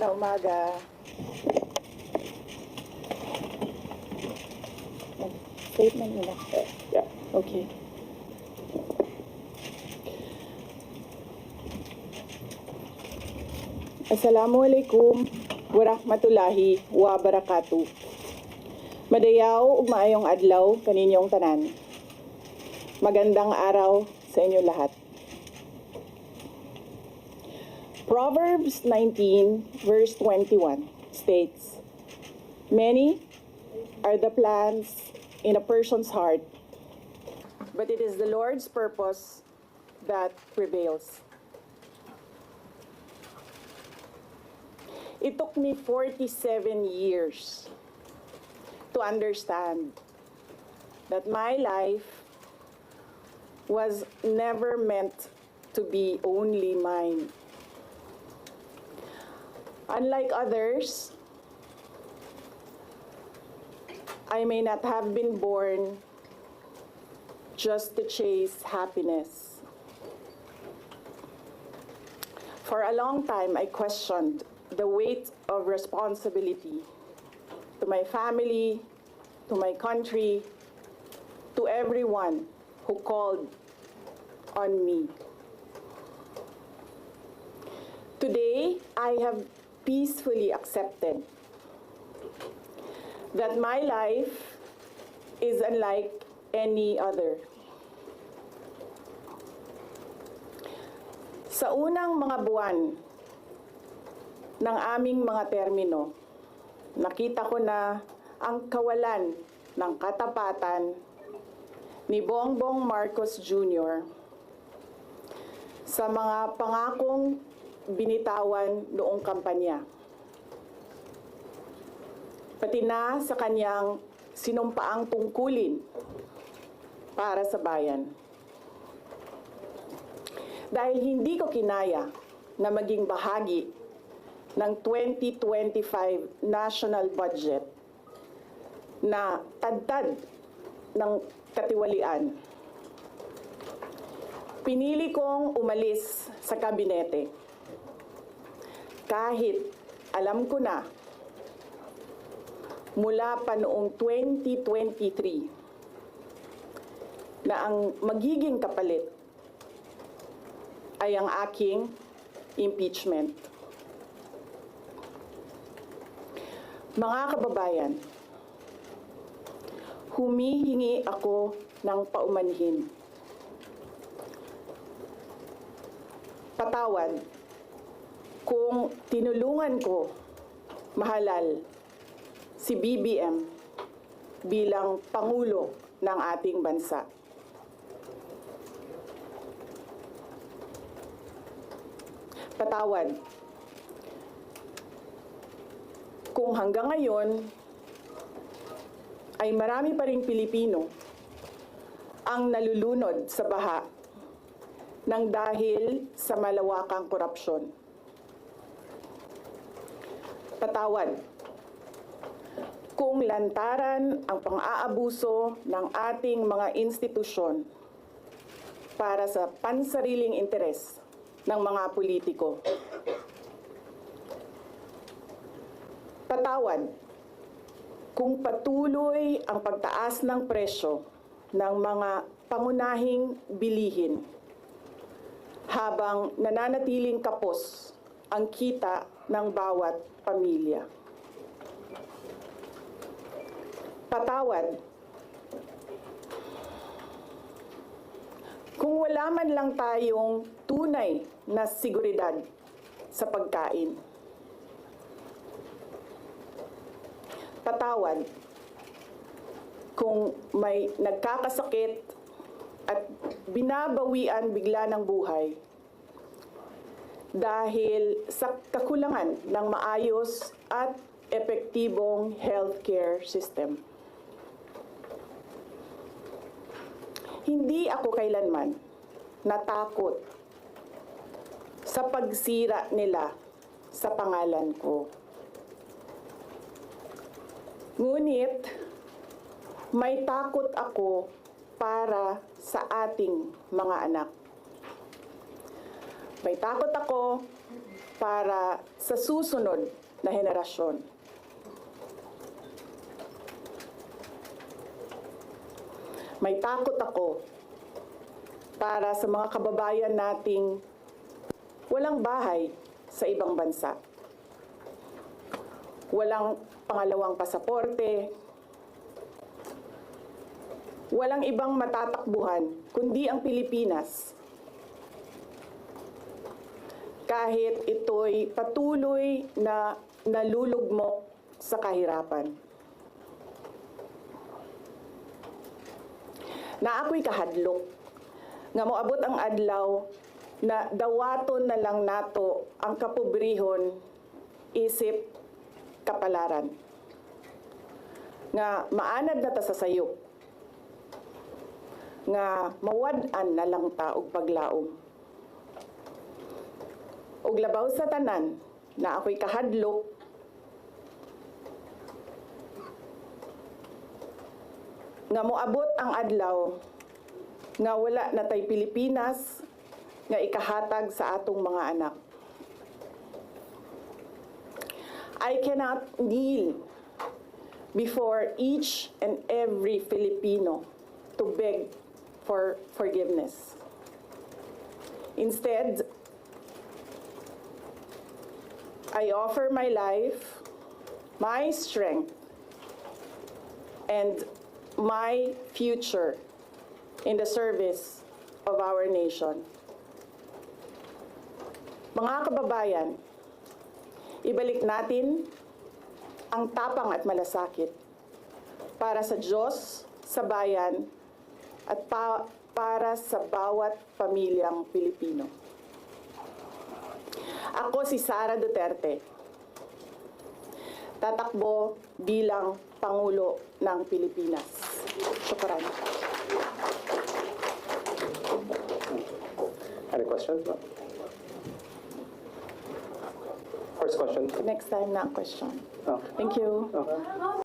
Magandang umaga. Statement nila. Yeah. Okay. Assalamualaikum warahmatullahi wabarakatuh. Madayaw ug maayong adlaw kaninyong tanan. Magandang araw sa inyo lahat. Proverbs 19 verse 21 states, "Many are the plans in a person's heart, but it is the Lord's purpose that prevails." It took me 47 years to understand that my life was never meant to be only mine. Unlike others, I may not have been born just to chase happiness. For a long time, I questioned the weight of responsibility to my family, to my country, to everyone who called on me. Today, I have peacefully accepted that my life is unlike any other. Sa unang mga buwan ng aming mga termino, nakita ko na ang kawalan ng katapatan ni Bongbong Marcos Jr. sa mga pangakong binitawan noong kampanya, pati na sa kanyang sinumpaang tungkulin para sa bayan. Dahil hindi ko kinaya na maging bahagi ng 2025 national budget na tadtad ng katiwalian, pinili kong umalis sa kabinete. Kahit alam ko na mula pa noong 2023 na ang magiging kapalit ay ang aking impeachment. Mga kababayan, humihingi ako ng paumanhin. Patawad kung tinulungan ko mahalal si BBM bilang Pangulo ng ating bansa. Patawad kung hanggang ngayon ay marami pa ring Pilipino ang nalulunod sa baha ng dahil sa malawakang korupsyon. Patawad kung lantaran ang pang-aabuso ng ating mga institusyon para sa pansariling interes ng mga politiko. Patawad kung patuloy ang pagtaas ng presyo ng mga pangunahing bilihin habang nananatiling kapos ang kita ng bawat pamilya. Patawad kung wala man lang tayong tunay na seguridad sa pagkain. Patawad kung may nagkakasakit at binabawian bigla ng buhay dahil sa kakulangan ng maayos at epektibong healthcare system. Hindi ako kailanman natakot sa pagsira nila sa pangalan ko. Ngunit, may takot ako para sa ating mga anak. May takot ako para sa susunod na henerasyon. May takot ako para sa mga kababayan nating walang bahay sa ibang bansa. Walang pangalawang pasaporte, walang ibang matatakbuhan kundi ang Pilipinas. Kahit ito'y patuloy na nalulugmok sa kahirapan. Na ako'y kahadlok, nga moabot ang adlaw na dawaton na lang nato ang kapobrihon isip kapalaran. Nga maanad na ta sa sayop, nga mawad-an na lang ta og paglaom. Og labaw sa tanan na ako'y kahadlok, nga moabot ang adlaw nga wala na tay Pilipinas nga ikahatag sa atong mga anak. I cannot kneel before each and every Filipino to beg for forgiveness. Instead, I offer my life, my strength, and my future in the service of our nation. Mga kababayan, ibalik natin ang tapang at malasakit para sa Diyos, sa bayan, at para sa bawat pamilyang Pilipino. Ako si Sara Duterte, tatakbo bilang Pangulo ng Pilipinas. Shukran. Any questions? First question. Next time na ang question. Oh. Thank you. Oh.